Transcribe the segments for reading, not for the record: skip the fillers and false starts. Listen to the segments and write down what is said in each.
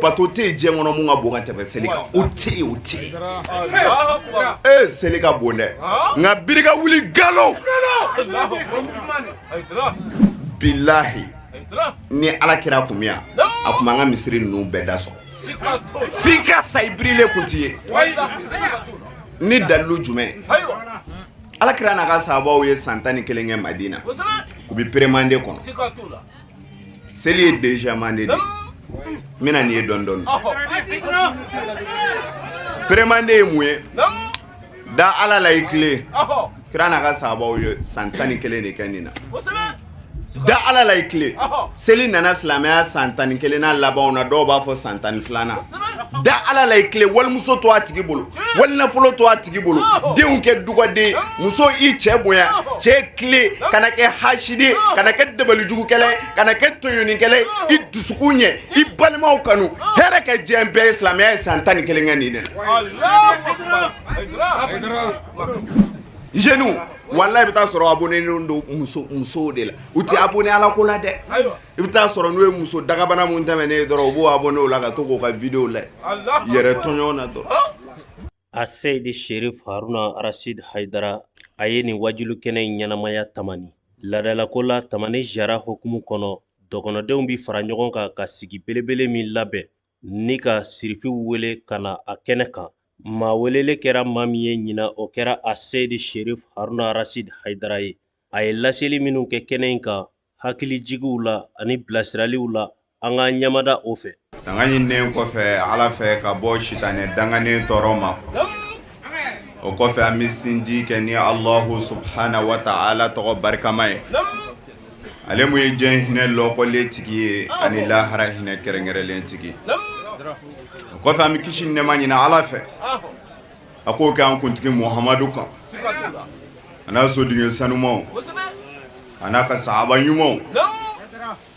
bateau te diɲɛ kɔnɔ mun ka bon ka tɛmɛ seli kan o te seli ka bon dɛ nka birika wuli galo bilahi ni ala kira kun miya a kun an ka misiri ninnu bɛɛ da sɔrɔ f'i ka sa i birile kun ti ye ni dalilu jumɛn ala kira n'a ka sahabaw ye san 11 kɛ Madina u bi premande kɔnɔ seli ye déjà mande de mina ni ye dɔn premande ye mun ye da ala la i kile kira n'a ka sahabaw ye san 11 de kɛ nin na da ala la i kile seli nana silamɛya san 11 na labanw na dɔw b'a fɔ san 12 na da ala la i kile walimuso to a tigi bolo walinafolo to a tigi bolo denw kɛ dugaden muso i cɛ bonya cɛ kile kana kɛ hasidi kana kɛ dabalijugukɛla kana kɛ tɔɲɔnikɛla i dusukun ɲɛ i balimaw kanu hɛrɛ kɛ diɲɛ bɛɛ silamɛya ye san 11 kɛ nin de jeunes wallahi bita sɔrɔ abonné ndo muso de la u ti abonné ala ko la dɛ i bita sɔrɔ no ye muso dagabana mun tɛmɛne dɔrɔn u b'o abonné o la ka to k'o ka vidéo la yɛrɛ tɔɲɔ na dɔrɔn a Seydi Sherif Haruna Rasid Haidara a ye nin wajulu kɛnɛ in ɲɛnamaya tamani ladalako la tamani jara hukumu kɔnɔ dɔgɔnɔdenw bi fara ɲɔgɔn kan ka sigi belebele min labɛn ni ka sirifiw wele ka na a kɛnɛ kan ma welele kɛra maa min ye ɲina o kɛra a Seydi Sherif Haruna Rasid Haidara ye a ye laseli minnu kɛ kɛnɛ in kan hakili jigiw la ani bilasiraliw la an ka ɲamada o fɛ an ka ɲininen kɔfɛ ala fɛ ka bɔ sitanɛ danganen tɔɔrɔ ma o kɔfɛ an bɛ sinji kɛ ni Allahu subhanahu wa ta'ala tɔgɔ barikama ye ale mun ye diɲɛ hinɛ lɔkɔlen tigi ye ani lahara hinɛ kɛrɛnkɛrɛnlen tigi o kɔfɛ an bɛ kisi ni nɛɛma ɲini ala fɛ a k'o kɛ an kuntigi Muhamadu kan a n'a soden sanumanw a n'a ka sahaba ɲumanw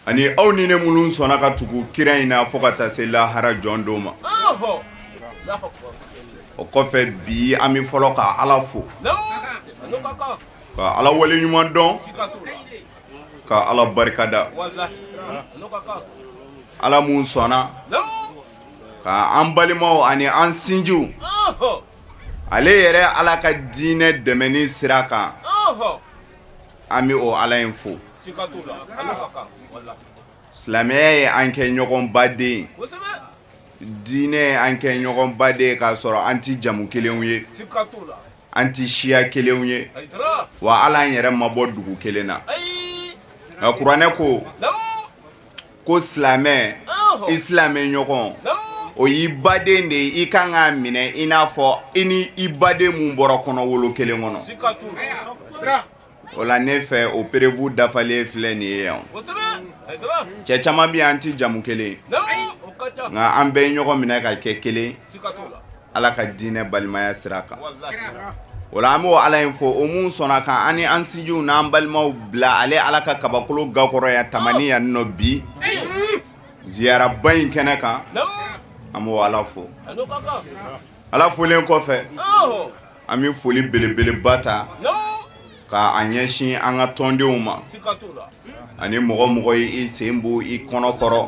ani aw ni ne minnu sɔnna ka tugu kira in na fo ka taa se lahara jɔn dɔw ma o kɔfɛ bi an bɛ fɔlɔ ka ala fo ka ala wale ɲuman dɔn ka ala barikada ala mun sɔnna ka an balimaw ani an sinjiw ale yɛrɛ ala ka diinɛ dɛmɛni sira kan an bɛ o ala in fo silamɛya ye an kɛ ɲɔgɔn baden diinɛ an kɛ ɲɔgɔn baden k'a sɔrɔ an ti jamu kelenw ye an ti siya kelenw ye wa ala an yɛrɛ ma bɔ dugu kelen na nka kuranɛ ko silamɛ i silamɛ ɲɔgɔn o y'i baden de ye i kan k'a minɛ i n'a fɔ i ni i baden mun bɔra kɔnɔwolo kelen kɔnɔ o la ne fɛ o perevu dafalen filɛ nin ye yan cɛ caman bɛ an ti jamu kelen nka an bɛɛ ɲɔgɔn minɛ ka kɛ kelen ala ka diinɛ balimaya sira kan o la an b'o ala in fɔ o mun sɔnna kan ani an sinjiw n'an balimaw bila ale ala ka kabakolo gakɔrɔ yan tamani yan nɔ bi ziyaraba in kɛnɛ kan an b'o ala fo ala folen kɔfɛ an bɛ foli belebeleba ta ka a ɲɛsin an ka tɔndenw ma ani mɔgɔ mɔgɔ i sen bo i kɔnɔ kɔrɔ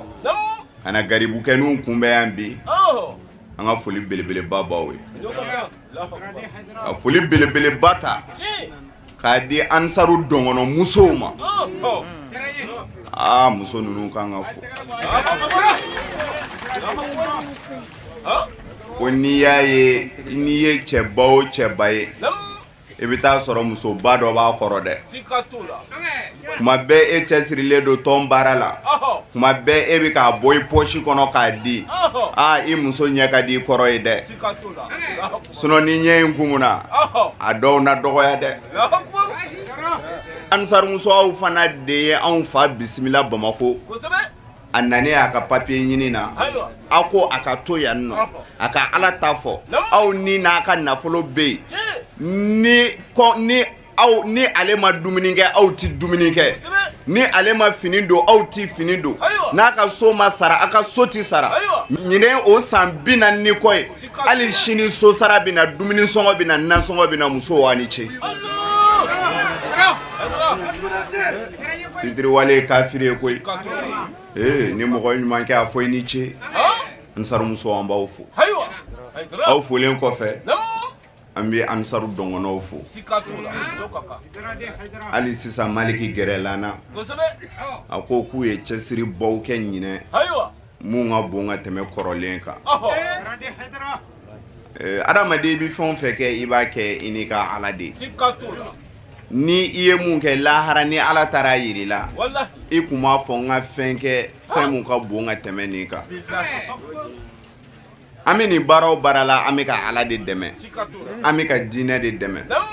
ka na garibukɛninw kunbɛn yan bi an ka foli belebeleba b'aw ye ka foli belebeleba ta k'a di ansaru dɔngɔnɔ musow ma muso ninnu kan ka fo ko n'i y'a ye n'i ye cɛba o cɛba ye i bɛ taa sɔrɔ musoba dɔ b'a kɔrɔ dɛ kuma bɛɛ e cɛsirilen don tɔn baara la kuma bɛɛ e bɛ k'a bɔ i pɔsi kɔnɔ k'a di i muso ɲɛ ka di i kɔrɔ ye dɛ sinon ni ɲɛ in kumuna a dɔw na dɔgɔya dɛ ansarumuso aw fana de ye anw fa bisimila Bamako a nane a ka papier ɲini na aw ko a ka to yan nɔ a ka ala ta fɔ aw ni n'a ka nafolo bɛ yen ni ale ma dumuni kɛ aw ti dumuni kɛ ni ale ma fini don aw ti fini don n'a ka so ma sara a ka so ti sara ɲinɛ o san 40 ni kɔ ye hali sini so sara bɛna dumuni sɔngɔ bɛna nasɔngɔ bɛna muso wa ni ce fitiriwale kafiri ye koyi ni mɔgɔ ɲuman kɛ a fɔ i ni ce ansaru muso an b'aw fo ayiwa Haidara aw folen kɔfɛ namu an bɛ ansaru dɔngɔnɔw fo sika t'o la n'o ka kan hali sisan maliki gɛrɛlana kosɛbɛ a ko k'u ye cɛsiri baw kɛ ɲinɛ ayiwa mun ka bon ka tɛmɛ kɔrɔlen kan ɔhɔ adamaden bɛ fɛn o fɛn kɛ i b'a kɛ i n'i ka ala de sika t'o la ni i ye mun kɛ lahara ni ala taara yiri la wallahi i kun b'a fɔ n ka fɛn kɛ fɛn mun ka bon ka tɛmɛ nin kan an bɛ nin baara o baara la an bɛ ka ala de dɛmɛ sika t'o la an bɛ ka diinɛ de dɛmɛ namu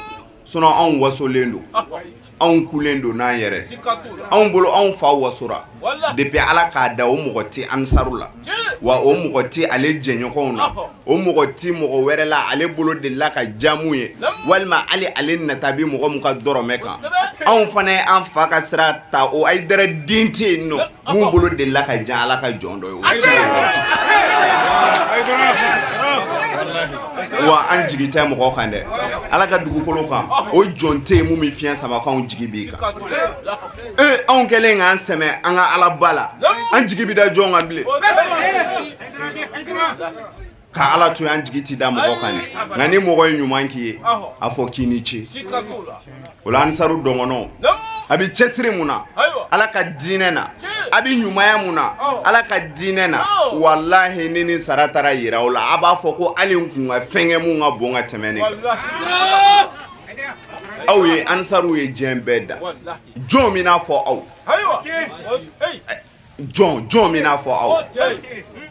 sinon anw wasolen don ɔhɔ anw kulen don n'an yɛrɛ sika t'o la anw bolo anw fa wasora wallahi depuis ala k'a da o mɔgɔ tɛ ansaru la tiɲɛ wa o mɔgɔ tɛ ale jɛɲɔgɔnw na o mɔgɔ tɛ mɔgɔ wɛrɛ la ale bolo de la ka jamu ye walima ale nata bi mɔgɔ mun ka dɔrɔmɛ kan anw fana ye an fa ka sira ta o Haidara den tɛ yen nɔ mun bolo de la ka jan ala ka jɔn dɔ ye o tɛ yen waati wa an jigi tɛ mɔgɔ kan dɛ ala ka dugukolo kan o jɔn tɛ yen mun bɛ fiɲɛ sama k'anw jigi b'i kan sika t'o la anw kɛlen k'an sɛmɛ an ka ala ba la an jigi bɛ da jɔn kan bilen ka ala to an jigi ti da mɔgɔ kan dɛ nka ni mɔgɔ ye ɲuman k'i ye a fɔ k'i ni ce sika t'o la o la ansaru dɔngɔnɔw namu a bɛ cɛsiri mun na ayiwa ala ka diinɛ na a bɛ ɲumanya mun na ala ka diinɛ na walahi ni nin sara taara yira o la a b'a fɔ ko hali n kun ka fɛnkɛ mun ka bon ka tɛmɛ nin kan wallahi aw ye ansaru ye diɲɛ bɛɛ da wallahi jɔn min n'a fɔ aw ayiwa jɔn min n'a fɔ aw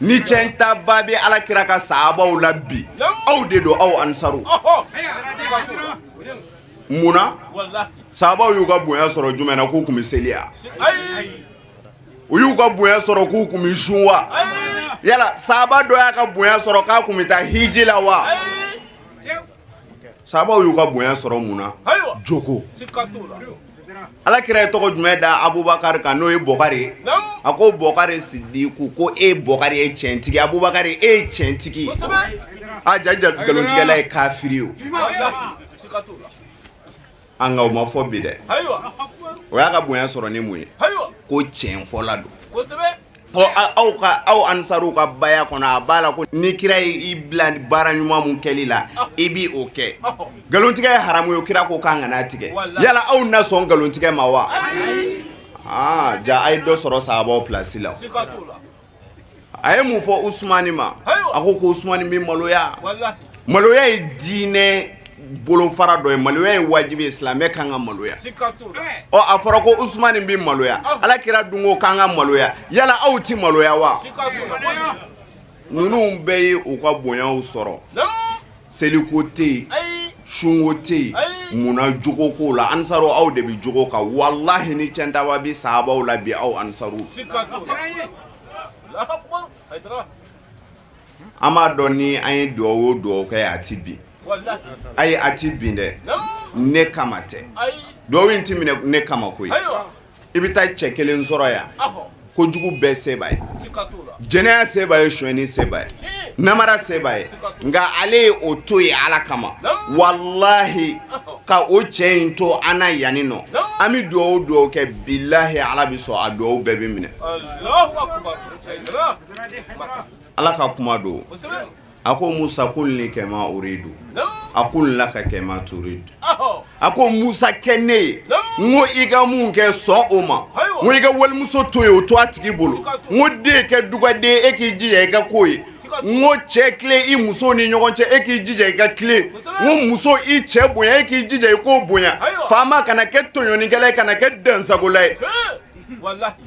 ni cɛn ta ba bɛ ala kira ka sahabaw la bi aw de don aw ansaru ɔhɔ sika t'o la munna wallahi sahabaw y'u ka bonya sɔrɔ jumɛn na k'u kun bɛ seliya ayi u y'u ka bonya sɔrɔ k'u kun bɛ sun wa yala sahaba dɔ y'a ka bonya sɔrɔ k'a kun bɛ taa hiji la wa sahabaw y'u ka bonya sɔrɔ mun na ayiwa jogo sika t'o la ala kira ye tɔgɔ jumɛn da abubakar kan n'o ye bɔkari namu a ko bɔkari sidiku ko e bɔkari ye tiɲɛtigi abubakari e ye tiɲɛtigi kosɛbɛ a jaja nkalontigɛla ye kafiri ye wallahi sika t'o la an nka o ma fɔ bi dɛ ayiwa o y'a ka bonya sɔrɔ ni mun ye ayiwa ko tiɲɛ fɔla don kosɛbɛ aw ansaru ka baya kɔnɔ a b'a la ko ni kira ye i bila baara ɲuman mun kɛli la i b'i o kɛ nkalontigɛ ye haramu ye kira ko k'an kana tigɛ yala aw na sɔn nkalontigɛ ma wa ja a ye dɔ sɔrɔ sahabaw pilasi la sika t'o la a ye mun fɔ usumani ma a ko usumani bɛ maloya wallahi maloya ye diinɛ bolofara dɔ ye maloya ye wajibi ye silamɛ kan ka maloya sika t'o la a fɔra ko usumani bɛ maloya ala kira dun ko k'an ka maloya yala aw ti maloya wa sika t'o la ninnu bɛɛ ye u ka bonyaw sɔrɔ namu seliko tɛ yen ayi sunko tɛ yen munna jogo ko la ansaru aw de bɛ jogo kan walahi ni cɛntaba bɛ sahabaw la bi aw ansaru sika t'o la Allahu akbar Haidara an b'a dɔn ni an ye duwawu o duwawu kɛ a ti bin wallahi ayi a ti bin dɛ namu ne kama tɛ ayi duwawu in ti minɛ ne kama koyi ayiwa i bɛ taa cɛ kelen sɔrɔ yan ɔhɔ kojugu bɛɛ se b'a ye sika t'o la jɛnɛya se b'a ye sonyɛni se b'a ye namara se b'a ye nka ale ye o to ye ala kama walahi ka o cɛ in to an na yanni nɔ an bɛ duwawu duwawu kɛ bilahi ala bɛ sɔn a duwawu bɛɛ bɛ minɛ Allahu akbar Haidara ala ka kuma don kosɛbɛ a ko musa kul ni kɛma uridu namu a kul la ka kɛma turidu ɔhɔ a ko musa kɛ ne ye n ko i ka mun kɛ sɔn o ma n ko i ka walimuso to ye o to a tigi bolo n ko den kɛ dugaden e k'i jija i ka ko ye n ko cɛ tile i muso ni ɲɔgɔn cɛ e k'i jija i ka tile n ko muso i cɛ bonya e k'i jija i k'o bonya faama kana kɛ tɔɲɔnikɛla ye kana kɛ dansagola ye wallahi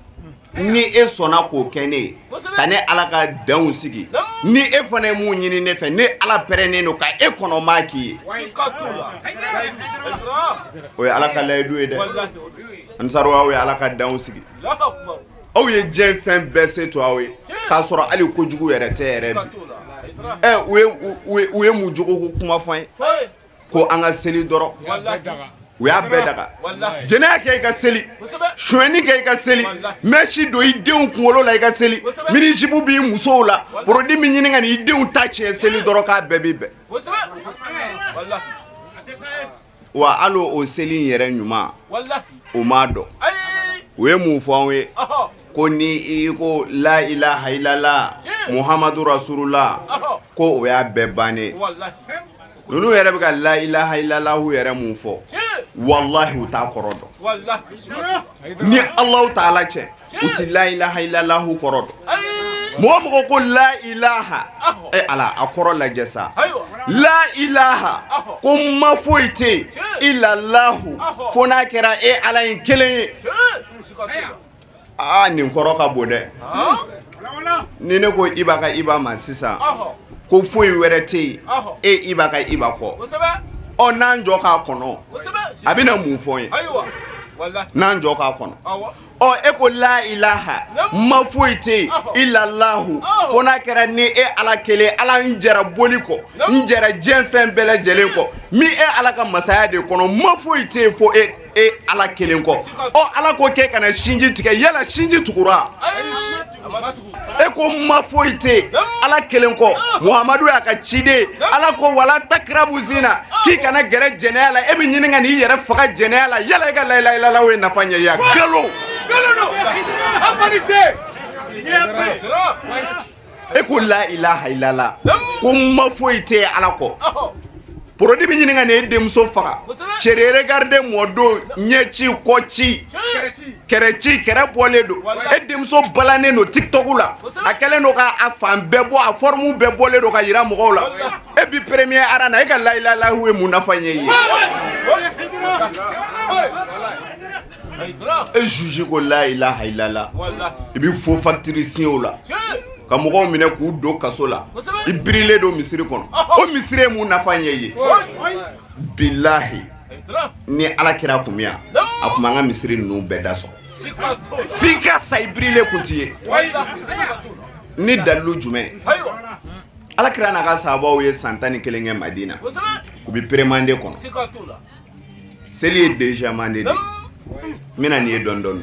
ni e sɔnna k'o kɛ ne ye ka ne ala ka danw sigi ni e fana ye mun ɲini ne fɛ ne ala pɛrɛnnen don ka e kɔnɔ maa k'i ye sika t'o la Haidara o ye ala ka layidu ye dɛ wallahi ansaru aw ye ala ka danw sigi Allahu akbar aw ye diɲɛ fɛn bɛɛ se to aw ye k'a sɔrɔ hali kojugu yɛrɛ tɛ yɛrɛ sika bi t'o la Haidara u ye mun jogo ko kuma fɔ an ye ko an ka seli dɔrɔn wallahi u y'a bɛɛ daga wallahi jɛnɛya kɛ i ka seli kosɛbɛ suɲɛni kɛ i ka seli mɛsi don i denw kunkolo la i ka seli minisibu b'i musow la porodi min ɲini ka n'i denw ta tiɲɛ seli dɔrɔn k'a bɛɛ b'i bɛn kosɛbɛ wallahi wa hali o seli in yɛrɛ ɲuman wallahi o m'a dɔn ayi u ye mun fɔ anw ye ɔhɔ ko ni I ko la ilaha illallah Muhammadu Rasulullah ko o y'a bɛɛ bannen nunu yɛrɛ bɛ ka la ilaha illallah yɛrɛ mun fɔ wallahi u t'a kɔrɔ dɔn ni Allah Ta'ala cɛ u ti la ilaha illallah kɔrɔ dɔn mɔgɔ mɔgɔ ko la ilaha ala a kɔrɔ lajɛ sa la ilaha ko ma foyi tɛ illallah fo n'a kɛra ala in kelen ye nin kɔrɔ ka bon dɛ ni ne ko iba ka iba ma sisan ko foyi wɛrɛ tɛ yen iba ka iba kɔ n'an jɔ k'a kɔnɔ a bɛna mun fɔ n ye n'an jɔ k'a kɔnɔ e ko la ilaha ma foyi tɛ illallahu fo n'a kɛra ni ala kelen ala n jɛra boli kɔ n jɛra diɲɛ fɛn bɛɛ lajɛlen kɔ min ala ka masaya de kɔnɔ ma foyi tɛ fo ala kelen kɔ ala ko k'e kana sinji tigɛ yala sinji tugura ko ma foyi tɛ ala kelen kɔ Muhamadu y'a ka ciden ala ko wala takrabu zina k'i kana gɛrɛ jɛnɛya la e bɛ ɲini ka n'i yɛrɛ faga jɛnɛya la yala e ka la ilaha illallah ye nafa ɲɛ ya galo e ko la ilaha illallah ko ma foyi tɛ ala kɔ porodi bɛ ɲini ka n'e denmuso faga chérie regarde mɔdo ɲɛci kɔci kɛrɛci kɛrɛ bɔlen don e denmuso balannen don TikTok la a kɛlen don k'a fan bɛɛ bɔ a forme bɛɛ bɔlen don ka yira mɔgɔw la e bi premier ara na e ka la ilaha illallah ye mun nafa ɲɛ ye e juge ko la ilaha illallah i bi faux facture signer la ka mɔgɔw minɛ k'u don kaso la i birilen don misiri kɔnɔ o misiri ye mun nafa ɲɛ ye billahi ni ala kira kun miya a kun an ka misiri ninnu bɛɛ da sɔrɔ f'i ka sa i birilen kun ti ye ni dalilu jumɛn ala kira n'a ka sahabaw ye san 11 kɛ Madina u bi premande kɔnɔ seli ye déjà mande de mina ni ye dɔn dɔn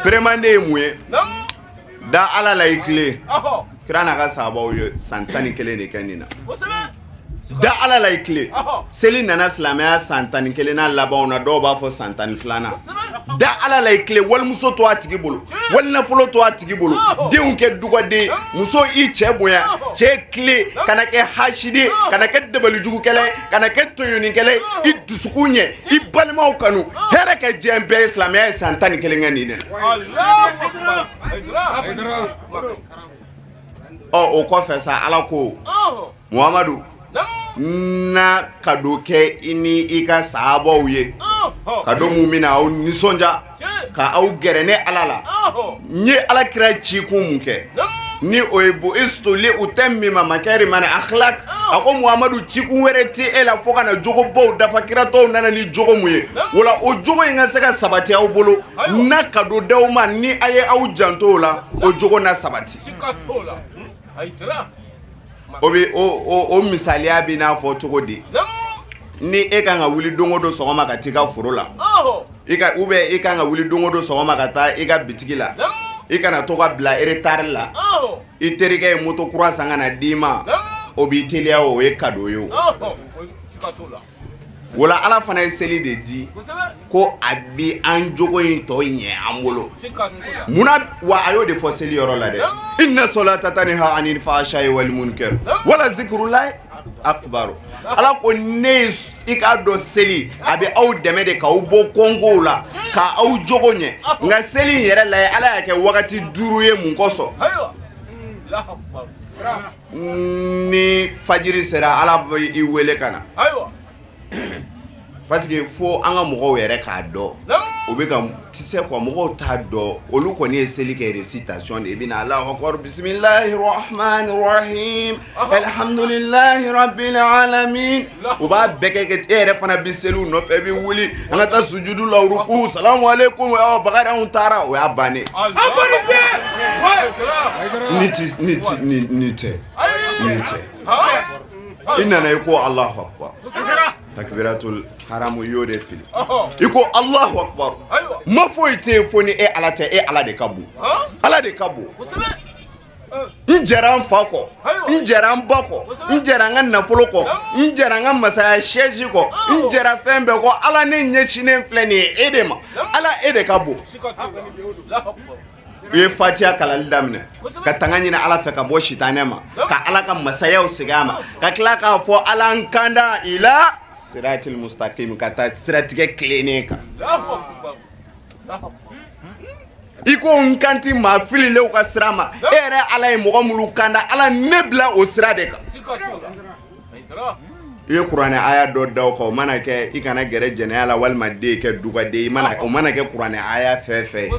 premande ye mun ye da ala la ikle kira n'a ka sahabaw ye san 11 de kɛ nin na da ala la ikle seli nana silamɛya san 11 na labanw na dɔw b'a fɔ san 12 na da ala la ikle walimuso to a tigi bolo walinafolo to a tigi bolo denw kɛ dugwaden muso i cɛ bonya cɛ kile kana kɛ hasidi kana kɛ dabalijugukɛla kana kɛ tɔɲɔnikɛla i dusukun ɲɛ i balimaw kanu hɛrɛ kɛ diɲɛ bɛɛ ye silamɛya ye san 11 kɛ nin na o kɔfɛ sa ala ko Muhamadu na kado kɛ i ni i ka sahabaw ye kado mun mina aw nisɔndiya ka aw gɛrɛ ne ala la n ye ala kira cikun mun kɛ ni o ye bu'istu li utammima makarima al-akhlaq a ko Muhamadu cikun wɛrɛ tɛ e la fo kana jogobaw dafa kira tɔw nana ni jogo mun ye wala o jogo in ka se ka sabati aw bolo na kado d'aw ma ni a ye aw janto la o jogo na sabati o bi o misaliya bi n'a fɔ cogo di ni e kan ka wuli don o don sɔgɔma ka t'i ka foro la e kan ka wuli don o don sɔgɔma ka taa i ka bitigi la i kana to ka bila retard la i terikɛ ye moto kura san ka na d'i ma o b'i teliya o ye cadeau ye o wala ala fana ye seli de di ko a bi an jogo in tɔ ɲɛ an bolo muna wa a y'o de fɔ seli yɔrɔ la dɛ inna solata tanha anil fahsha'i wal munkar wala zikrullahi akbar ala ko ne i ka dɔ seli a bɛ aw dɛmɛ de k'aw bɔ kɔngow la ka aw jogo ɲɛ nka seli in yɛrɛ la ala y'a kɛ wagati 5 ye mun kɔsɔn ni fajiri sera ala bɛ i wele ka na parce que fo an ka mɔgɔw yɛrɛ k'a dɔn o bɛ ka tise quoi mɔgɔw t'a dɔn olu kɔni ye seli kɛ récitation de bina Allahu akbar bismillahir rahmanir rahim alhamdulillahi rabbil alamin o b'a bɛɛ kɛ e yɛrɛ fana bi seliw nɔfɛ i bɛ wuli an ka taa sujudu la ruku salamu alaikum Bakari anw taara o y'a bannen ni tɛ i nana i ko Allahu akbar takbiratul haramu yo de fili iko Allahu akbar ma foyi te foni e ala te e ala de kabu ala de kabu n jɛra n fa kɔ n jɛra n ba kɔ n jɛra n ka nafolo kɔ n jɛra n ka masaya chaise kɔ n jɛra fɛn bɛɛ kɔ ala ne ɲɛsinnen filɛ nin ye e de ma ala e de ka bon u ye fatiha kalali daminɛ ka tanga ɲini ala fɛ ka bɔ sitanɛ ma ka ala ka masayaw segin a ma ka tila k'a fɔ ala n kanda ila siratil mustaqim ka taa siratigɛ tilennen kan i ko n kanti maa fililenw ka sira ma e yɛrɛ ala ye mɔgɔ minnu kanda ala ne bila o sira de kan i ye kuranɛ aya dɔ da o kan o mana kɛ i kana gɛrɛ jɛnɛya la walima den kɛ dugaden o mana kɛ kuranɛ aya fɛn fɛn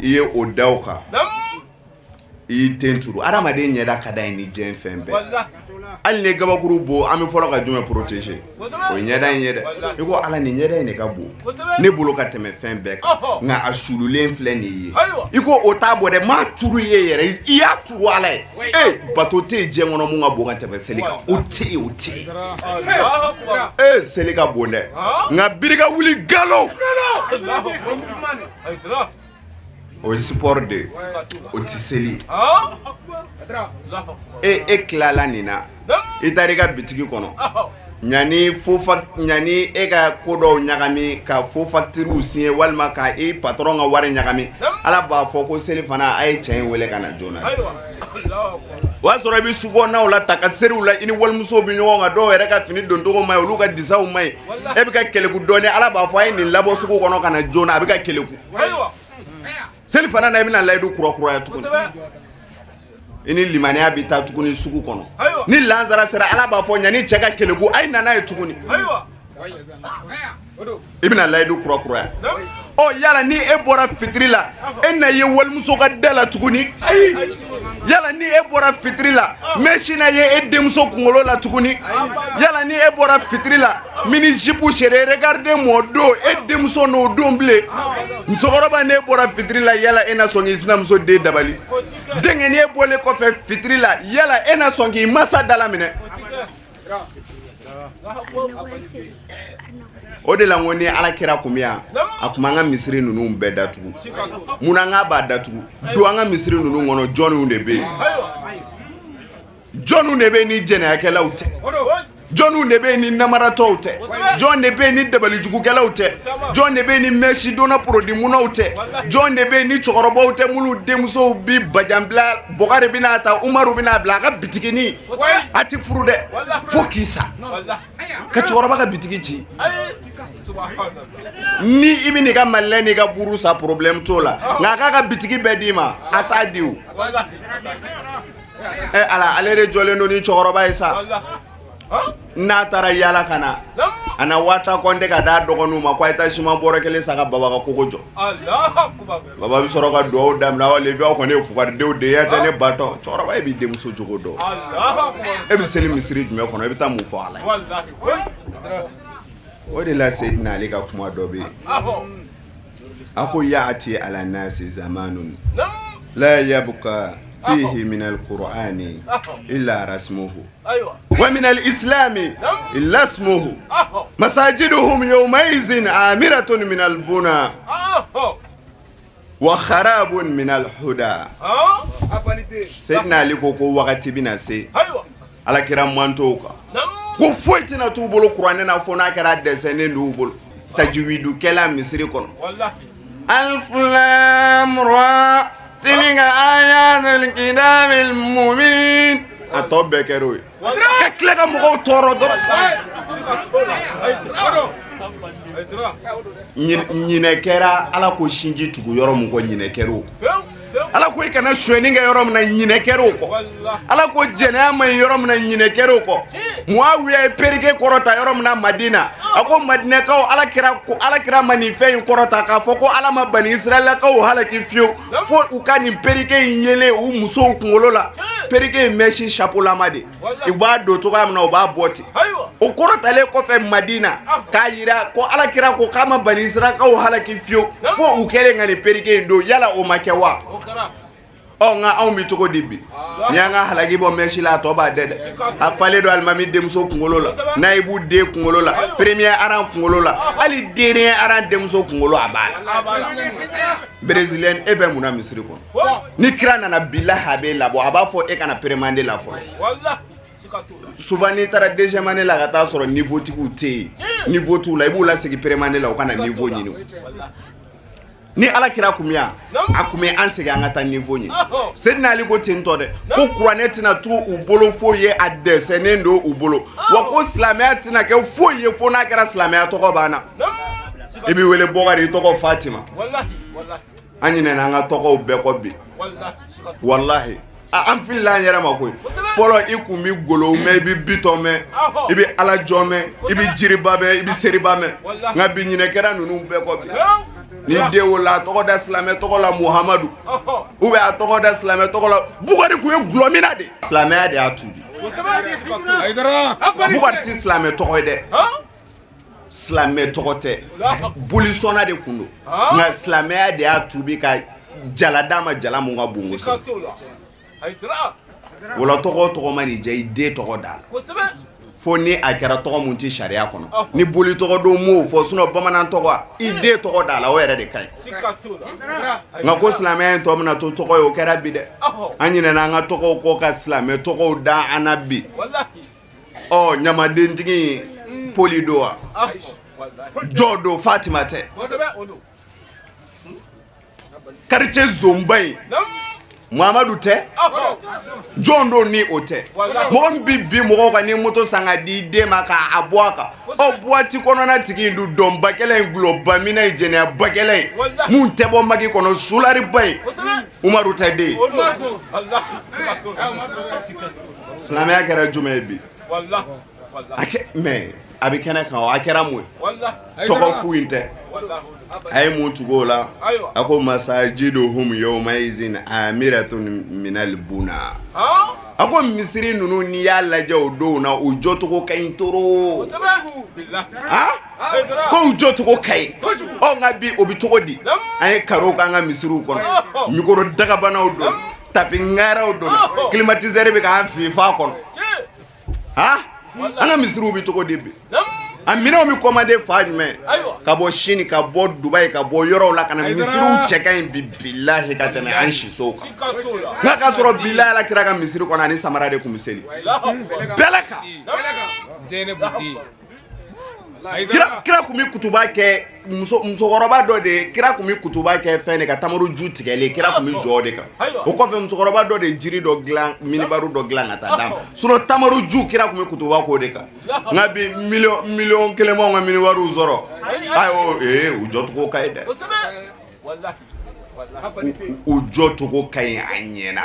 i ye o da o kan i y'i ten turu adamaden ɲɛda ka da ye ni diɲɛ fɛn bɛɛ hali ni gabakuru bo an bɛ fɔlɔ ka jumɛn protéger o ye ɲɛda in ye dɛ i ko ala nin ɲɛda in de ka bon ne bolo ka tɛmɛ fɛn bɛɛ kan nka a sululen filɛ nin ye i ko o t'a bɔ dɛ maa turu ye yɛrɛ i y'a turu ala ye bato tɛ yen diɲɛ kɔnɔ mun ka bon ka tɛmɛ seli kan o tɛ yen o tɛ yen seli ka bon dɛ nka birika wuli galo o ye sport de o tɛ seli e tilala nin na i taara i ka bitigi kɔnɔ ɲani e ka ko dɔw ɲagami ka fo facture signé walima ka e patron ka wari ɲagami ala b'a fɔ ko seli fana a ye cɛ in wele ka na joona o y'a sɔrɔ i bɛ sukɔnɔnaw la ta ka seriw la i ni walimusow bɛ ɲɔgɔn kan dɔw yɛrɛ ka fini doncogo ma ɲi olu ka disaw ma ɲi e bɛ ka keleku dɔɔni ala b'a fɔ a ye nin labɔ sugu kɔnɔ ka na joona a bɛ ka keleku seli fana na i bɛna layidu kurakuraya tuguni i ni limaniya bɛ taa tuguni sugu kɔnɔ ni lansara sera ala b'a fɔ ɲani cɛ ka keleku a ye nana ye tuguni i bɛna layidu kurakuraya yala ni e bɔra fitiri la e na ye walimuso ka da la tuguni yala ni e bɔra fitiri la mɛsina ye e denmuso kunkolo la tuguni yala ni e bɔra fitiri la mini jipu sere regarde mo do e denmuso n'o don bilen musokɔrɔba ne bɔra fitiri la yala e na sɔn k'i sinamuso den dabali denkɛni e bɔlen kɔfɛ fitiri la yala e na sɔn k'i masa dala minɛ o de la n ko ni ala kira kun bɛ yan a tun b'an ka misiri ninnu bɛɛ datugu munna n k'a b'a datugu don an ka misiri ninnu kɔnɔ jɔnniw de bɛ yen jɔnniw de bɛ yen ni jɛnɛyakɛlaw tɛ jɔnniw de bɛ yen ni namaratɔw tɛ jɔn de bɛ yen ni dabalijugukɛlaw tɛ jɔn de bɛ yen ni mɛsidonna porodimunaw tɛ jɔn de bɛ yen ni cɛkɔrɔbaw tɛ minnu denmusow bi bajan bila bɔgare bɛna ta umaru bɛna bila a ka bitigini a ti furu dɛ fo k'i sa ka cɛkɔrɔba ka bitigi ci ni i bɛ n'i ka malilɛ n'i ka buru sa problème t'o la nka a k'a ka bitigi bɛɛ d'i ma a t'a di o ala ale de jɔlen don ni cɛkɔrɔba ye sa n'a taara yala ka na a na wata kɔnte ka d'a dɔgɔninw ma ko a ye taa siman bɔrɛ kelen san ka baba ka kogo jɔ baba bɛ sɔrɔ ka dugawu daminɛ aw levi aw kɔni ye fugaridenw de ye tɛ ne batɔ cɛkɔrɔba e b'i denmuso jogo dɔn e bɛ seli misiri jumɛn kɔnɔ e bɛ taa mun fɔ ala ye o de la Seydina Ali ka kuma dɔ bɛ yen a ko yaati ala nasi zamanun la yabqa فيه من القرآن إلا رسمه ومن الإسلام إلا اسمه مساجدهم يومئذ عامرة من البنى وخراب من الهدى سيدنا علي كوكو وقت بنا سي على كرام مانتوكا ko foyi tɛna t'u bolo kuranɛ na fo n'a kɛra dɛsɛnnen d'u bolo tajwidu kɛla misiri kɔnɔ alif lam ra تلك آيات الكتاب المبين أتوب كروي كلك مغو تورو دور ñinekɛra ala ko sinji tugu yɔrɔ mun ko ñinekɛr'o ala ko i kana suɲɛni kɛ yɔrɔ min na ñinekɛr'o kɔ ala ko jɛnɛya ma ɲi yɔrɔ min na ñinekɛr'o kɔ Muawiya ye perike kɔrɔta yɔrɔ min na Madina a ko Madinakaw ala kira ma nin fɛn in kɔrɔta k'a fɔ ko ala ma bani Israɛlakaw halaki fiyewu fo u ka nin perike in yelen u musow kunkolo la perike in mɛsi chapeau-lama de i b'a don cogoya min na u b'a bɔ ten o kɔrɔtalen kɔfɛ Madina k'a yira ko ala kira ko k'a ma bani Israɛlakaw halaki fiyewu fo u kɛlen ka nin perike in don yala o ma kɛ wa nga aw mi togo dibi nyanga halagi bo meshila to ba dede afale do almami demso kungolo la naibu de kungolo la premier aran kungolo la ali dernier aran demso kungolo abala brésilien ebe muna misri ko ni krana na billahi abe labo aba fo e kana peremande la fo wallahi souvent ni tara deuxième année la gata soro niveau tiku te niveau tout la ibu la segi peremande la o kana niveau nyini ni ala kira kumya akume ansege angata niveau ni sedna ali ko tinto de ko kuranet na tu ubolo foye adesenendo ubolo wa ko islamiat na ke foye fo na kira islamiat to ko bana ibi wele bogari to ko Fatima wallahi anyine na nga to ko be ko bi wallahi am fil la nyara makoy folo ikumi golo me bi bitome ibi ala jome ibi jiribabe ibi seribame nga bi nyine kera nunu be ko bi ni dewo la toko da islamé toko la Muhammadu ube a toko da islamé toko la bugari ku e glomina de islamé de atubi bugari ti islamé toko de islamé toko te bulisona de kundo na islamé de atubi ka jaladama jalamu nga bungo wala toko mani jay de toko dal fo ni akara toko munti sharia kono ni boli toko do mo fo suno bamanan toko ide toko dala o yere de kai nga ko islamien to mna to toko yo kera bide anyine na nga toko ko ka islamien toko da anabi wallahi oh nyama dentigi polidoa jodo Fatima te karche zombai Muhammadu te Jondo ni ote mon bibi mo ko ni moto sanga di de maka abwaka o boati kono na tigi ndu domba kele globa mina ijene bakele mun tebo magi kono sulari bay Umaru tade Allah Islamia kera jumebi wallahi ake me abikana kan akera mu wallahi to ko fuinte ay mutugola ako masajiduhum yawma izin amiratun minal buna ako misiri nunu ni yalla jawdo na ujoto ko kaintoro ko ujoto ko kay o ngabi obitogodi ay karo ka nga misiru kono mikoro daga banawdo tapi ngara odo climatiseur be ka fifa kono anga misiru bitogodi be amina mi commandé Fadme kabo Chine kabo Dubai kabo yoro la kana misiru cheka bi billahi katame anshi soka ngaka soro billahi la kiraka misiru kona ni samara de kumiseli belaka zenebuti kira kumi kutuba ke muso goroba do de kira kumi kutuba ke fene ka tamaru jutigele kira kumi jode ka o ko fe muso goroba do de jiri do glan minibaru do glan ata dam suno tamaru ju kira kumi kutuba ko de ka ngabi million kelemo nga minibaru zoro ayo ujoto ko kaide wallahi ujoto ko kai anyena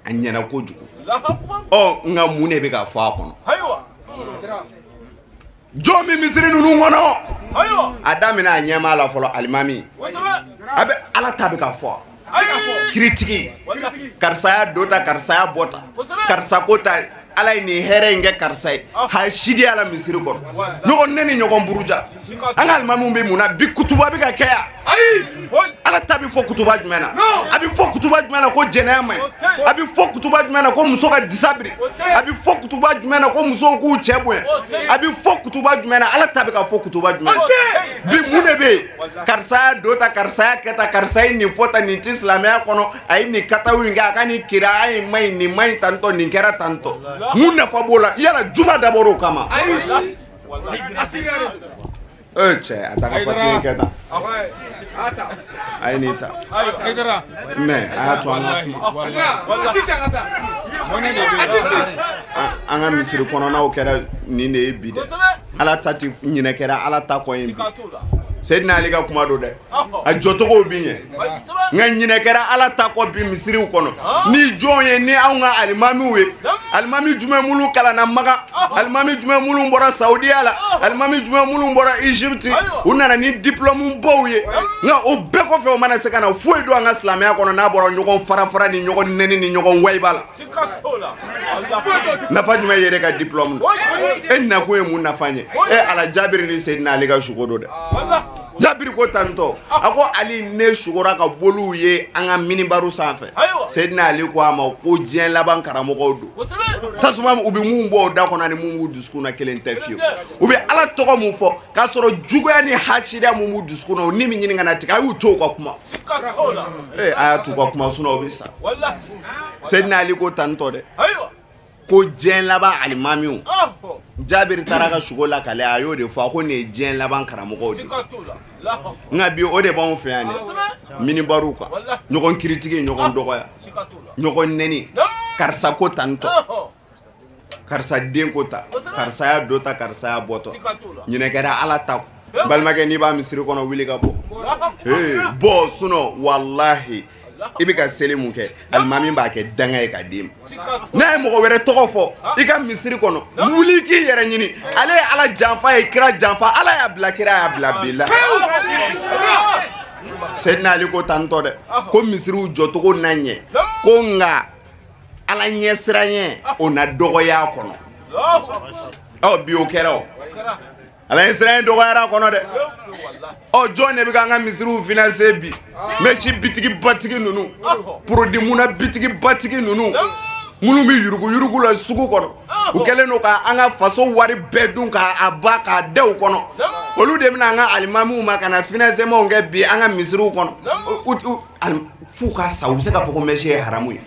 anyena ko juko o nga mune be ka fa kono Jomi misiri nunu ngono adamina nyama la folo alimami abe ala tabika fo critique karsaya dota karsaya bota karsa kota ala ni herenge karsay ha shidi ala misiri ko no neni nyogon buruja anga alimami be muna bi kutuba be ka kaya ala tabi fo kutuba jumena abi fo kutuba jumena ko jenema abi fo kutuba jumena ko muso ka disabri abi fo kutuba jumena ko muso ku chebwe abi fo kutuba jumena ala tabi ka fo kutuba jumena bi munebe karsa dota karsa keta karsa ni fota ni islamia kono ay ni katawinga akani kira ay mai ni mai tanto ni kera tanto munna fabola yala juma daboro kama che ataka pati keta ainita me atwa anga misiri kono na okera ni ne bide ala tati nyine kera ala ta ko yimbi Sayyidina Ali ka kuma do de a jotogo binye nga nyine kera ala ta ko bi misiri kono ni jonye ni aunga alimami we alimami jume mulu kala na maga alimami jume mulu mbora Saudi ala alimami jume mulu mbora Egypt unana ni diplôme mbowye nga obeko fe o mana sekana fo edo anga islamia kono na boro nyogon fara ni nyogon neni ni nyogon waybala na fajuma yere ka diplôme en na ko e mun na fanye ala Jabir ni Sayyidina Ali ka shugodo de Jabiri ko tanto ako ali ne shugura ka bolu ye an ka minibaru sanfɛ Seydina Ali ko ama ko diɲɛ laban karamɔgɔw do tasuma u bɛ mun bɔ o da kɔnɔ ni mun b'u dusukun na kelen tɛ fiyewu u bɛ Ala tɔgɔ mun fɔ k'a sɔrɔ juguya ni hasidiya mun b'u dusukun na o ni min ɲini ka na tigɛ a y'u to u ka kuma a y'a t'u ka kuma o bɛ sa Seydina Ali ko tanto dɛ ko diɲɛ laban alimamiw Jabiri taara ka sugo la kale a y'o de fɔ ko nin ye diɲɛ laban karamɔgɔw de nka bi o de b'anw fɛ yan dɛ minibaru kan ɲɔgɔn kiritigi ɲɔgɔn dɔgɔya ɲɔgɔn nɛni karisa ko tanitɔ karisa den ko ta karisa y'a dɔ ta karisa y'a bɔtɔ ɲinɛ kɛra Ala ta balimakɛ n'i b'a misiri kɔnɔ wuli ka bɔ bɔ sinon wallahi i bɛ ka seli mun kɛ alimami b'a kɛ danga ye ka d'i ma n'a ye mɔgɔ wɛrɛ tɔgɔ fɔ i ka misiri kɔnɔ wuli k'i yɛrɛ ɲini ale ye Ala janfa ye kira janfa Ala y'a bila kira y'a bila bila Seydina Ali ko tantɔ dɛ ko misiriw jɔcogo n'a ɲɛ ko nka Ala ɲɛsiranɲɛ o na dɔgɔya kɔnɔ bi o kɛra o Ala ɲɛsiranɲɛ dɔgɔyara kɔnɔ dɛ jɔn de bɛ k'an ka misiriw financer bi mɛsi bitigi batigi ninnu produit muna bitigi batigi ninnu minnu bɛ yurugu yurugu la sugu kɔnɔ u kɛlen don ka an ka faso wari bɛɛ dun k'a ba k'a da u kɔnɔ olu de bɛna an ka alimamiw ma ka na financementw kɛ bi an ka misiriw kɔnɔ f'u ka sa u bɛ se k'a fɔ ko mɛsi ye haramu ye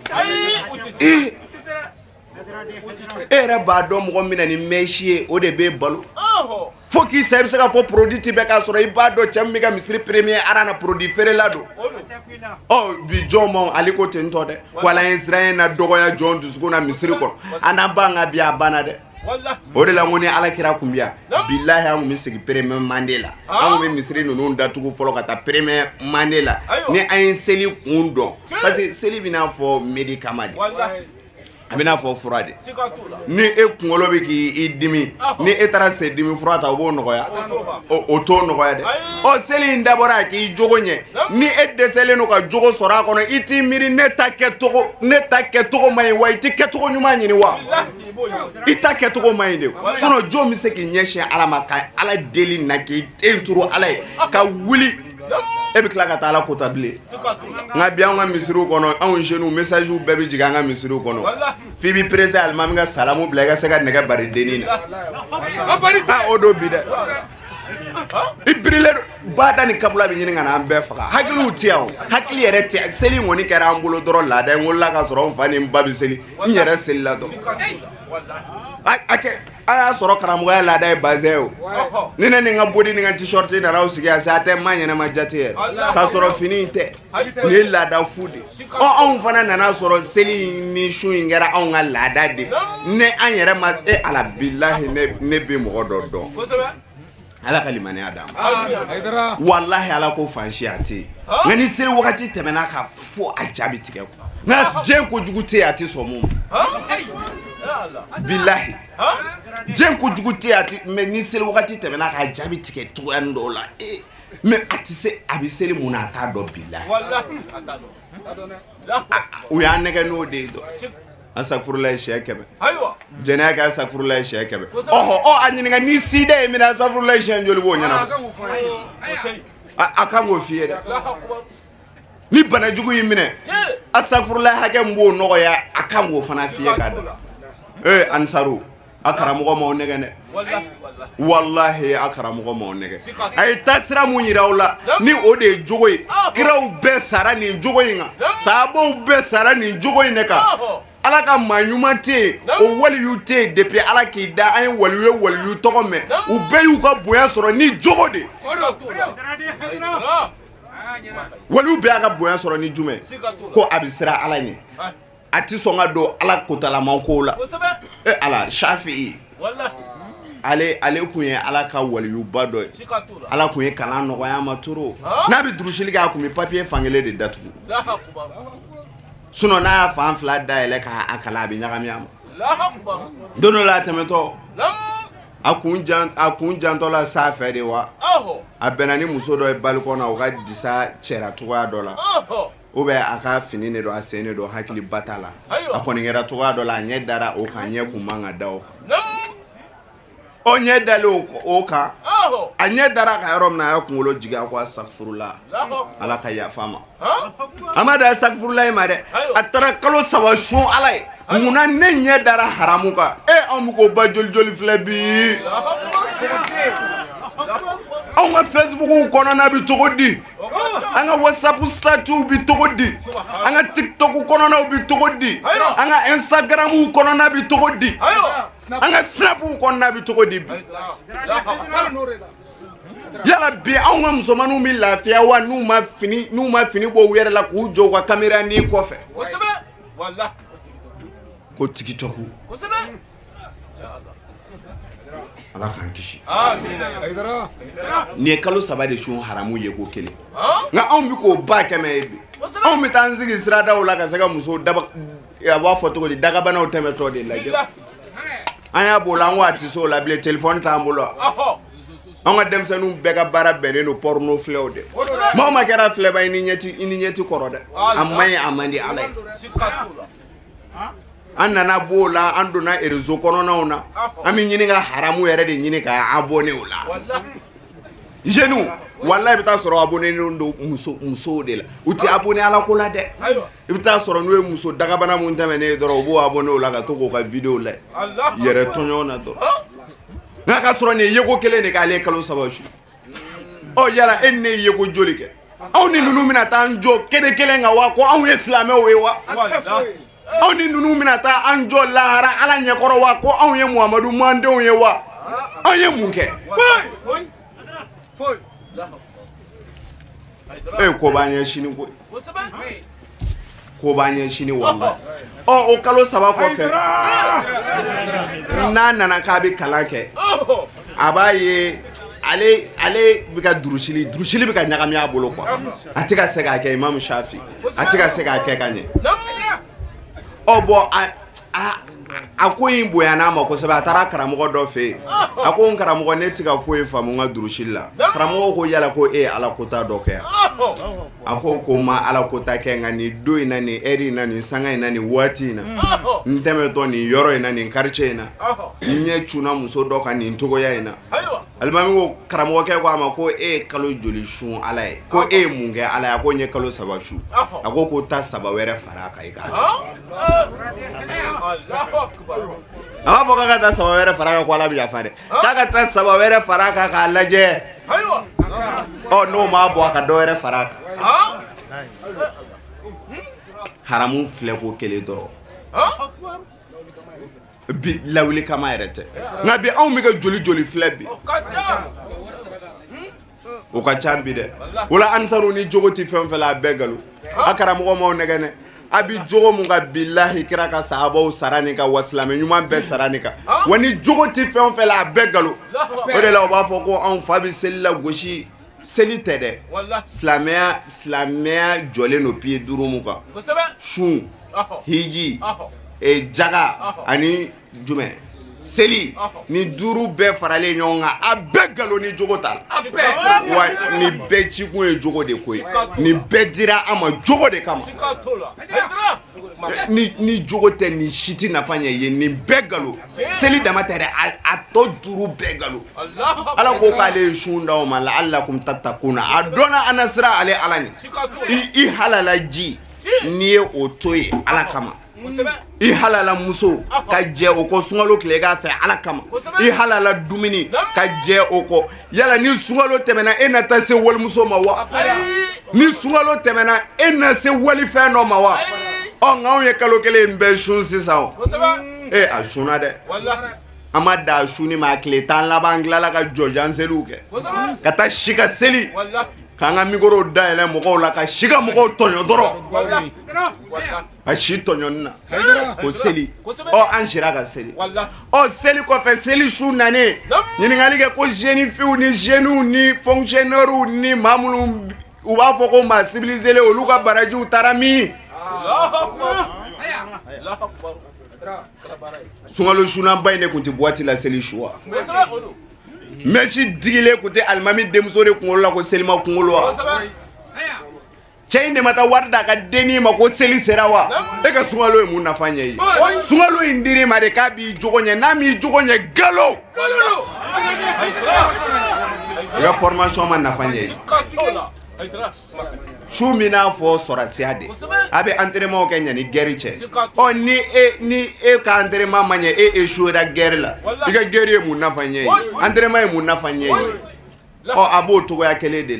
e yɛrɛ b'a dɔn mɔgɔ min na ni mɛsi ye o de b'e balo fo k'i sa i bɛ se k'a fɔ produit ti bɛɛ k'a sɔrɔ i b'a dɔn cɛ min bɛ ka misiri premier ara na produit feerela don bi jɔn ma ale ko ten tɔ dɛ wala ye siran na dɔgɔya jɔn dusukun na misiri kɔnɔ an n'an b'an ka bi a banna dɛ o de la ko ni Ala kira kun biya billahi an kun bɛ sigi premier mande la an kun bɛ misiri ninnu datugu fɔlɔ ka taa premier mande la ni an ye seli kun dɔn parce que seli bɛ n'a fɔ médicament de a bɛ n'a fɔ fura de ni e kunkolo bɛ k'i dimi ni e taara se dimi fura ta o b'o nɔgɔya o t'o nɔgɔya dɛ seli in dabɔra k'i jogo ɲɛ ni e dɛsɛlen don ka jogo sɔrɔ a kɔnɔ i t'i miiri ne ta kɛcogo ma ɲi wa i tɛ kɛcogo ɲuman ɲini wa i ta kɛcogo ma ɲi de sinon jɔn bɛ se k'i ɲɛsin Ala ma ka Ala deli na k'i den turu Ala ye ka wuli e bɛ tila ka taa Ala kota bilen nka bi an ka misiriw kɔnɔ anw jeunes messages bɛɛ bɛ jigin an ka misiriw kɔnɔ f'i b'i presser alimami ka salamu bila i ka se ka nɛgɛ bari dennin na o don bi dɛ i birilen bada ni kabula bɛ ɲini ka na an bɛɛ faga hakiliw tɛ yan hakili yɛrɛ tɛ seli kɔni kɛra an bolo dɔrɔn laada n wolola ka sɔrɔ n fa ni n ba bɛ seli n yɛrɛ selila dɔrɔn a y'a sɔrɔ karamɔgɔya laada ye bazɛn ye o ni ne ni n ka body ni n ka t-shirt nana aw sigi yan a tɛ maa ɲɛnɛma jate yɛrɛ k'a sɔrɔ fini in tɛ nin ye laada fu de anw fana nana sɔrɔ seli ni su in kɛra anw ka laada de ne an yɛrɛ ma Ala billahi ne bɛ mɔgɔ dɔ dɔn Ala ka limaniya d'an ma wallahi Ala ko fansi a tɛ yen nka ni seli wagati tɛmɛna ka fɔ a jaabi tigɛ nka diɲɛ kojugu tɛ yen a tɛ sɔn mun ma billahi diɲɛ kojugu tɛ yen a tɛ mais ni seli wagati tɛmɛna ka jaabi tigɛ cogoyanin dɔw la mais a tɛ se a bɛ seli mun na a t'a dɔn billahi u y'an nɛgɛ n'o de ye dɔn asafurulayi siɲɛ 100 jɛnɛya kɛ asafurulayi siɲɛ 100 a ɲininka ni sida ye minɛ asafurulayi siɲɛ joli b'o ɲɛnabɔ a kan k'o f'i ye dɛ ni banajugu y'i minɛ asafurulayi hakɛ min b'o nɔgɔya a kan k'o fana f'i ye k'a dɔn ansaru a karamɔgɔ m'aw nɛgɛ dɛ wallahi a karamɔgɔ m'aw nɛgɛ a ye taasira mun yira aw la ni o de ye jogo ye kiraw bɛɛ sara nin jogo in kan sahabaw bɛɛ sara nin jogo in de kan Ala ka maa ɲuman tɛ yen o waliyu tɛ yen depuis Ala k'i da an ye waliyu tɔgɔ mɛn u bɛɛ y'u ka bonya sɔrɔ ni jogo de waliyu bɛɛ y'a ka bonya sɔrɔ ni jumɛn ko a bɛ siran Ala ɲɛ a tɛ sɔn ka don Ala kotalaman kow la Ala Shafi'i ale kun ye Ala ka waliyuba dɔ ye Ala kun ye kalan nɔgɔya ma toro n'a bɛ durusili kɛ a kun bɛ papier fankelen de datugu sinon n'a y'a fan fila dayɛlɛ k'a kalan a bɛ ɲagami a ma don dɔ la a tɛmɛtɔ a kun jantɔ la sa fɛ de wa a bɛnna ni muso dɔ ye balikɔ na o ka disa cɛra cogoya dɔ la ou bien a ka fini de don a sen de don hakili ba t'a la a kɔni kɛra cogoya dɔ la a ɲɛ dara o kan ɲɛ kun man ka da o kan ɲɛ dalen o kan anya dara ka yoro na ya kunkolo jiga ko astaghfirullah ala ka ya fama amada astaghfirullah ma de atara kalo saba shun ala muna ne nya dara haramu ka am ko ba joli flebi on a Facebook kono na bi togodi anga WhatsApp statut bi togodi anga TikTok kono na bi togodi anga Instagram kono na bi togodi anga Snap kono na bi togodi yala bi anga musomanu mi lafiya wa nu ma fini bo were la ku jo kwa camera ni kofe wallahi ko TikTok ala kan kishi amin ni kalo saba de shun haramu ye ko kele nga on bi ko ba keme bi on mi tan zigi srada wala ka saka muso daba ya wa foto di daga bana o teme to de lage anya bola ngwa ti so la ble telephone tambulo on ga dem sanu bega bara bene no porno flewde ma kera fleba ni nyeti koroda amay amandi alay annana bola anduna erezo kono nauna ami nyini ga haramu yere de nyini ka abone ola jenu wallahi bita soro abone ndo muso de la uti abone ala ko la de bita soro no muso daga bana mun tamene doro bo abone ola ga to ko ka video la yere tonyo na do na ka soro ne yego kele ne ka le kalo sabashu o yala enne yego jolike aw ni nunu mina tanjo kede kele nga wa ko aw islame we wa aw ni nunu mina ta anjo lahara ala nyekoro wa ko aw ye Muhammadu mande on ye wa aw ye munke foi ko banya shini ko banya shini wallahi o kalo saba ko fe nana ka bi kalake abaye ale bika durushili bika nyagami abolo kwa atika sega ke Imam Shafi atika sega ke kanye obo akoyin boyana ma ko saba atara karamogo do fe akon karamogo netika foye famu nga durushilla karamogo ko yala ko ala kota do ke ako ko ma ala kota ke ngani do ina ni eri na ni sanga ina ni wati na nteme to ni yoro ina ni karche ina nye chuna muso do ka ni ntogo ya ina almami ko karamogo ke ko ama ko kalo joli shun ala ko munge ala ko nye kalo saba shu ako ko ta saba were faraka ika ama foka ka ta saba were faraka ko ala bi afare ka ta saba were faraka ka laje no ma bo ka do were faraka haramu fle ko kele doro bi lawli kama erete ngabi aw mi ga joli fle bi o ka chambi de wala ansaru ni jogoti femfela begalu akara mo mo negene abi jogo mun ga billahi kira ka sahaba sarani ka waslame nyuma be sarani ka wani jogoti femfela begalu o de la ba fo ko an fabi sella goshi seli tede islamia jole no pied duru muka shun hiji jaga ani jume seli ni duru be farale nyonga abegalo ni jogota wa ni bechiku e jogo de koy ni bedira ama jogo de kama ni jogote ni shiti nafanya ye ni begalo seli damatere ato duru begalo ala ko kale shunda o mala allakum tatakuna adona anasra ale alani I halala ji ni otoye ala kama I halala muso ka je oko sungalo kile ga fe ala kama I halala dumini ka je oko yala ni sungalo temena enata se wal muso mawa ni sungalo temena enase wali fe no mawa o ngaw ye kalo kele mbe shun sisa ashuna de wallahi amada ashuni ma kle tan la bangla la ka jojan seluke kata shika seli wallahi kanga migoro daele moko la ka shiga moko tonyo doro wallahi a shitonyo na ko seli o anshira ka seli wallahi o seli ko fe seli shu nane ni ngalige ko jeni fiu ni jenu ni fonctionnaire ni mamulu u ba foko ma civiliser le oluka baraji utarami Allahu akbar Allahu akbar sungalo shuna bayne kunti boati la seli shua meshi digile kuti almami demso de kungolo la ko selima kungolo wa chaine mata warda ka deni ma ko seli serawa e ka sungalo e mun nafanya yi sungalo indiri ma de ka bi jogonye na mi jogonye galo ga formation ma nafa ɲɛ Sikatola. Haidara. su min n'a fɔ sɔrɔsiya de a bɛ entraînement kɛ ɲani guerre cɛ ni e ka entraînement ma ɲɛ e échouera guerre la i ka guerre ye mun nafa ɲɛ ye entraînement ye mun nafa ɲɛ ye a b'o togoya kelen de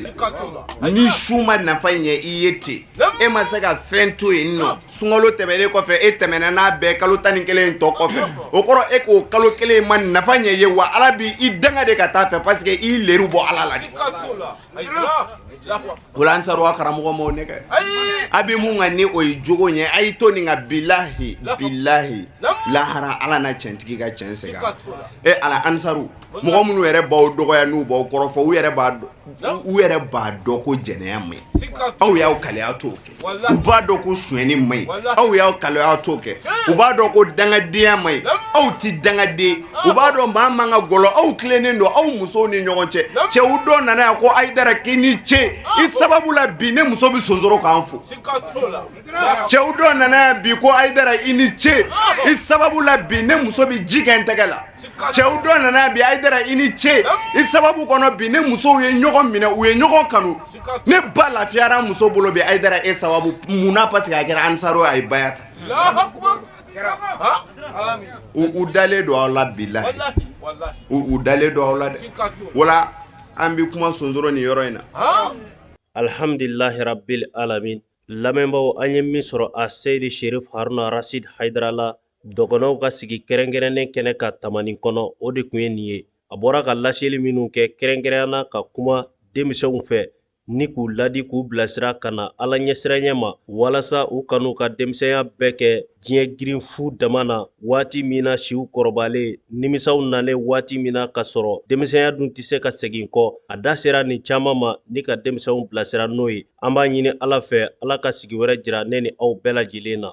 la ni su ma nafa ɲɛ i ye ten e ma se ka fɛn to yen nɔ sunkalo tɛmɛnen kɔfɛ e tɛmɛna n'a bɛɛ kalo 11 tɔ kɔfɛ o kɔrɔ e k'o kalo 1 ma nafa ɲɛ ye wa ala bi i danga de ka taa fɛ parce que i leru bɔ ala la o la ansaru a karamɔgɔ m'o nɛgɛ a bɛ mun kan ni o ye jogo ɲɛ a y'i to nin ka bilahi lahara ala na cɛntigi ka cɛn sɛgɛn ala ansaru mɔgɔ minnu yɛrɛ b'aw dɔgɔya n'u b'aw kɔrɔfɔ u yɛrɛ b'a dɔn ko jɛnɛya man ɲi aw y'aw kaleya t'o kɛ u b'a dɔn ko suɲɛni man ɲi aw y'aw kaleya t'o kɛ u b'a dɔn ko dangadenya man ɲi aw ti dangaden u b'a dɔn maa man ka gɔlɔ aw tilennen don aw musow ni ɲɔgɔn cɛ cɛw dɔ nana yan ko Haidara k'i ni ce i sababu la bi ne muso bɛ sonsoro k'an fo cɛw dɔ nana yan bi ko Haidara i ni ce i sababu la bi ne muso bɛ ji kɛ n tɛgɛ la cɛw dɔ nana yan bi Haidara i ni ce i sababu kɔnɔ bi ne musow ye ɲɔgɔn minɛ u ye ɲɔgɔn kanu ne ba lafiyara muso bolo bi Haidara e sababu munna parce que a kɛra ansaru a ye baya ta u dalen don aw la bilahi u dalen don aw la dɛ wala an bi kuma sonsoro ni yɔrɔ in na alhamdulillahi rabbil alamin lamɛnbaw an ye min sɔrɔ a Seydi Sherif Haruna Rasid Haidara la dɔgɔnɔw ka sigi kɛrɛnkɛrɛnnen kɛnɛ ka tamani kɔnɔ o de kun ye nin ye a bɔra ka laseli minnu kɛ kɛrɛnkɛrɛnna ka kuma denmisɛnw fɛ ni k'u ladi k'u bilasira ka na ala ɲɛsiranya ma walasa u kan'u ka denmisɛnya bɛɛ kɛ diɲɛ girin fu dama na waati min na siw kɔrɔbalen nimisaw nalen waati min na ka sɔrɔ denmisɛnya dun tɛ se ka segin kɔ a da sera nin caman ma ni ka denmisɛnw bilasira n'o ye an b'a ɲini ala fɛ ala ka sigi wɛrɛ jira ne ni aw bɛɛ lajɛlen na